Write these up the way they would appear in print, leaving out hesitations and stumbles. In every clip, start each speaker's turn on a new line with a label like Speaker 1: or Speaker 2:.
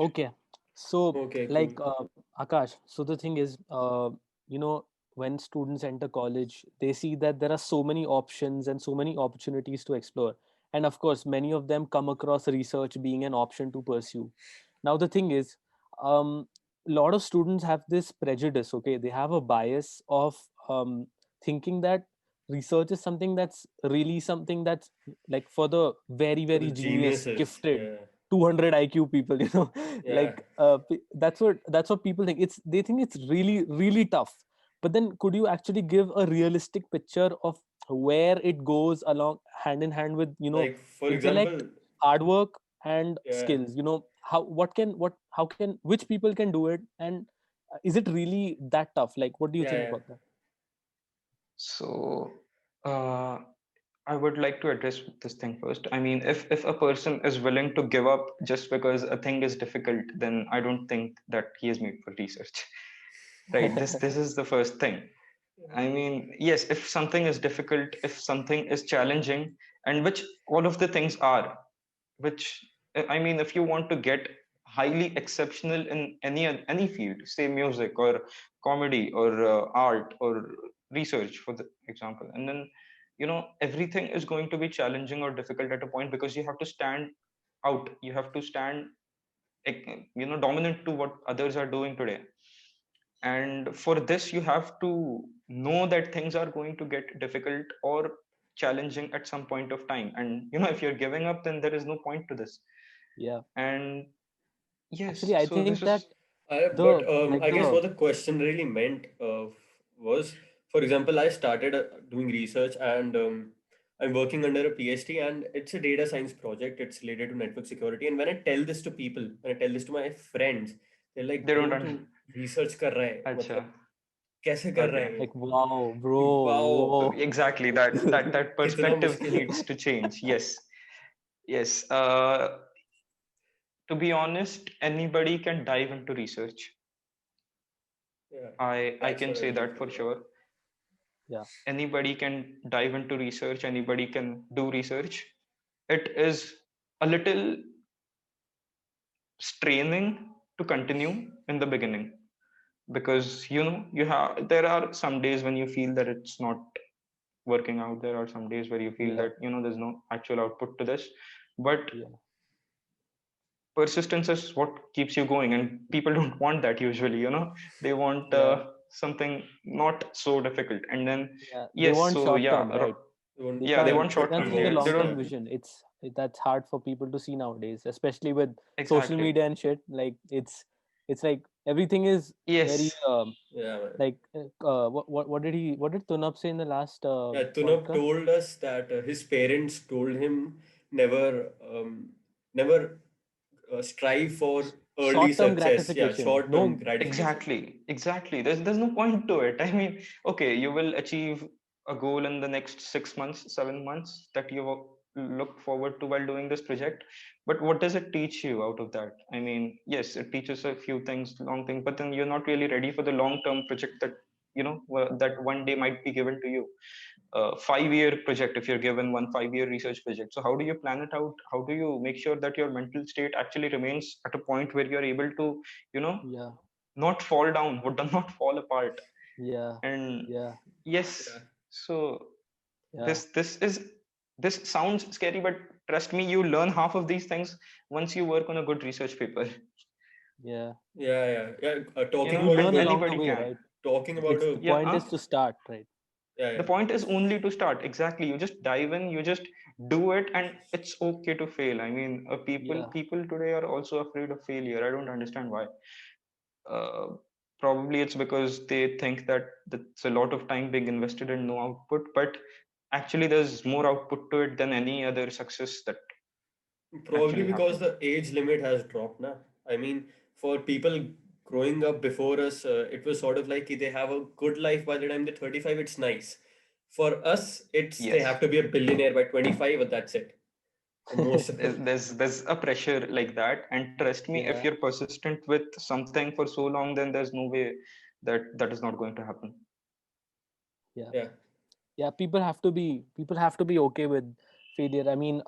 Speaker 1: Okay. So,
Speaker 2: Okay, cool.
Speaker 1: like Akash, so the thing is, you know, when students enter college, they see that there are so many options and so many opportunities to explore. And of course, many of them come across research being an option to pursue. Now, the thing is, a lot of students have this prejudice, okay? They have a bias of thinking that research is something that's really something that's like for the very,
Speaker 2: For the
Speaker 1: very genius,
Speaker 2: geniuses,
Speaker 1: gifted,
Speaker 2: yeah,
Speaker 1: 200 IQ people,
Speaker 2: yeah.
Speaker 1: like that's what people think. They think it's really, really tough. But then could you actually give a realistic picture of where it goes along hand in hand with
Speaker 2: Like for
Speaker 1: intellect,
Speaker 2: example,
Speaker 1: hard work, and
Speaker 2: yeah.
Speaker 1: skills? Which people can do it, and is it really that tough? Like, what do you
Speaker 2: Yeah,
Speaker 1: think
Speaker 2: yeah.
Speaker 1: about that?
Speaker 3: So, uh, I would like to address this thing first. I mean, if a person is willing to give up just because a thing is difficult, then I don't think that he is made for research. Right? This is the first thing. I mean, yes, if something is difficult, if something is challenging, and which all of the things are, which I mean, if you want to get highly exceptional in any field, say music or comedy or art or research, for the example, and then everything is going to be challenging or difficult at a point because you have to stand out. You have to stand, dominant to what others are doing today. And for this, you have to know that things are going to get difficult or challenging at some point of time. And if you're giving up, then there is no point to this.
Speaker 1: Yeah,
Speaker 3: And yes,
Speaker 1: actually, I
Speaker 3: so
Speaker 1: think
Speaker 3: this
Speaker 1: that
Speaker 3: is
Speaker 1: the like
Speaker 2: I guess
Speaker 1: the
Speaker 2: what the question really meant was, for example, I started doing research and I'm working under a PhD and it's a data science project. It's related to network security. And when I tell this to people, when I tell this to my friends, they're like,
Speaker 3: they don't
Speaker 2: bro, tu research कर रहा है,
Speaker 3: Acha.
Speaker 2: मतलब कैसे कर रहा
Speaker 3: Okay.
Speaker 2: है ये?
Speaker 1: like wow, bro,
Speaker 2: कि wow,
Speaker 1: whoa.
Speaker 3: Exactly, that
Speaker 2: कितना
Speaker 3: perspective
Speaker 2: मुश्किल है.
Speaker 3: needs to change. Yes. Yes. To be honest, anybody can dive into research.
Speaker 2: Yeah,
Speaker 3: I
Speaker 2: that's
Speaker 3: can
Speaker 2: what I
Speaker 3: say
Speaker 2: believe
Speaker 3: that
Speaker 2: too.
Speaker 3: for
Speaker 2: Yeah.
Speaker 3: sure.
Speaker 1: Yeah,
Speaker 3: Anybody can dive into research, anybody can do research. It is a little straining to continue in the beginning, because there are some days when you feel that it's not working out. There are some days where you feel
Speaker 1: yeah,
Speaker 3: that there's no actual output to this, but
Speaker 1: yeah,
Speaker 3: persistence is what keeps you going, and people don't want that usually. They want
Speaker 1: yeah,
Speaker 3: something not so difficult, and then
Speaker 1: yeah. They
Speaker 3: yes,
Speaker 1: want
Speaker 3: so
Speaker 1: short
Speaker 3: yeah,
Speaker 1: term, right?
Speaker 2: Don't
Speaker 1: They
Speaker 3: yeah, they
Speaker 1: can't
Speaker 3: want
Speaker 2: want
Speaker 1: they
Speaker 3: short
Speaker 1: can't
Speaker 3: term.
Speaker 1: see the
Speaker 3: They
Speaker 1: long
Speaker 2: rewards.
Speaker 1: term
Speaker 2: Yeah.
Speaker 3: don't.
Speaker 1: vision. That's hard for people to see nowadays, especially with social
Speaker 3: Exactly.
Speaker 1: media and shit. Like it's like everything is very
Speaker 3: Yes.
Speaker 2: Yeah, man.
Speaker 1: like what did Tunap say in the last
Speaker 2: Yeah, Tunab
Speaker 1: podcast?
Speaker 2: told us that his parents told him never strive for early
Speaker 1: Short term
Speaker 2: success. Yeah,
Speaker 1: gratification.
Speaker 2: short-term
Speaker 1: No,
Speaker 2: gratification.
Speaker 3: Exactly. There's no point to it. I mean, okay, you will achieve a goal in the next 6 months, 7 months that you look forward to while doing this project. But what does it teach you out of that? I mean, yes, it teaches a few things, long things, but then you're not really ready for the long-term project that that one day might be given to you. 5-year project, if you're given one 5-year research project, so how do you plan it out? How do you make sure that your mental state actually remains at a point where you're able to you know
Speaker 1: yeah,
Speaker 3: not fall down, would not fall apart?
Speaker 1: yeah,
Speaker 3: And
Speaker 1: yeah,
Speaker 3: yes,
Speaker 2: Yeah.
Speaker 3: so
Speaker 1: yeah,
Speaker 3: this sounds scary, but trust me, you learn half of these things once you work on a good research paper.
Speaker 1: yeah.
Speaker 2: Yeah, yeah, yeah.
Speaker 1: You learn
Speaker 3: And
Speaker 1: along the
Speaker 3: anybody
Speaker 1: way,
Speaker 3: can.
Speaker 1: right?
Speaker 2: Talking about
Speaker 1: It's
Speaker 2: a
Speaker 1: the
Speaker 3: Yeah,
Speaker 1: point is to start, right?
Speaker 2: yeah,
Speaker 3: the
Speaker 2: yeah.
Speaker 3: point is only to start. Exactly, you just dive in, you just do it, and it's okay to fail. I mean, people
Speaker 1: Yeah,
Speaker 3: people today are also afraid of failure. I don't understand why. uh, Probably it's because they think that that's a lot of time being invested and no output, but actually there's more output to it than any other success that
Speaker 2: Probably
Speaker 3: actually
Speaker 2: because
Speaker 3: happened.
Speaker 2: the age limit has dropped now. I mean, for people growing up before us, it was sort of like they have a good life by the time they're 35, it's nice. For us, it's they
Speaker 3: Yes,
Speaker 2: have to be a billionaire by 25, and that's it. For most of them.
Speaker 3: there's a pressure like that, and trust me, if
Speaker 1: yeah,
Speaker 3: you're persistent with something for so long, then there's no way that that is not going to happen.
Speaker 1: yeah,
Speaker 2: Yeah.
Speaker 1: yeah. People have to be okay with failure. I mean,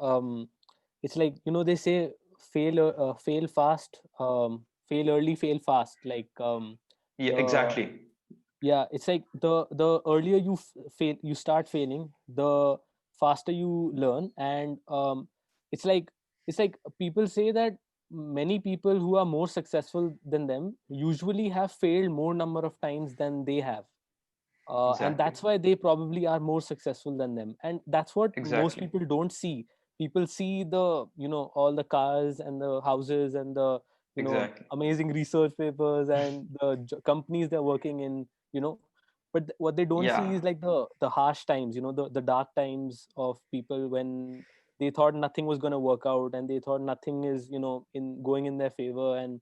Speaker 1: it's like they say fail fast, fail early, fail fast. Like
Speaker 3: Yeah,
Speaker 1: the
Speaker 3: exactly.
Speaker 1: yeah, it's like the earlier you fail, you start failing, the faster you learn. And it's like it's like people say that many people who are more successful than them usually have failed more number of times than they have, and
Speaker 3: Exactly.
Speaker 1: that's why they probably are more successful than them. And that's what most
Speaker 3: Exactly.
Speaker 1: people don't see. People see the, all the cars and the houses and the,
Speaker 3: Exactly.
Speaker 1: amazing research papers and the companies they're working in, but what they don't see
Speaker 3: Yeah,
Speaker 1: is like the harsh times, the dark times of people when they thought nothing was going to work out, and they thought nothing is, in going in their favor, and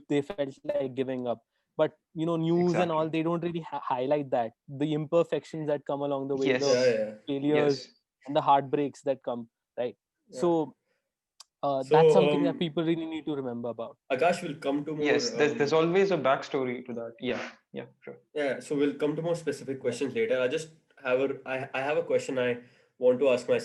Speaker 1: they felt like giving up. But news and all,
Speaker 3: exactly.
Speaker 1: they don't really highlight that, the imperfections that come along the way, the
Speaker 2: Yeah,
Speaker 3: Yes.
Speaker 2: yeah,
Speaker 1: failures
Speaker 3: Yes.
Speaker 1: and the heartbreaks that come, right?
Speaker 2: yeah.
Speaker 1: So
Speaker 2: So,
Speaker 1: that's something that people really need to remember about.
Speaker 2: Akash will come to
Speaker 3: Yes.
Speaker 2: more.
Speaker 3: There's always a backstory to that. Yeah. Yeah. Sure.
Speaker 2: Yeah, so we'll come to more specific
Speaker 1: Yeah.
Speaker 2: questions later. I just have I have a question I want to ask myself.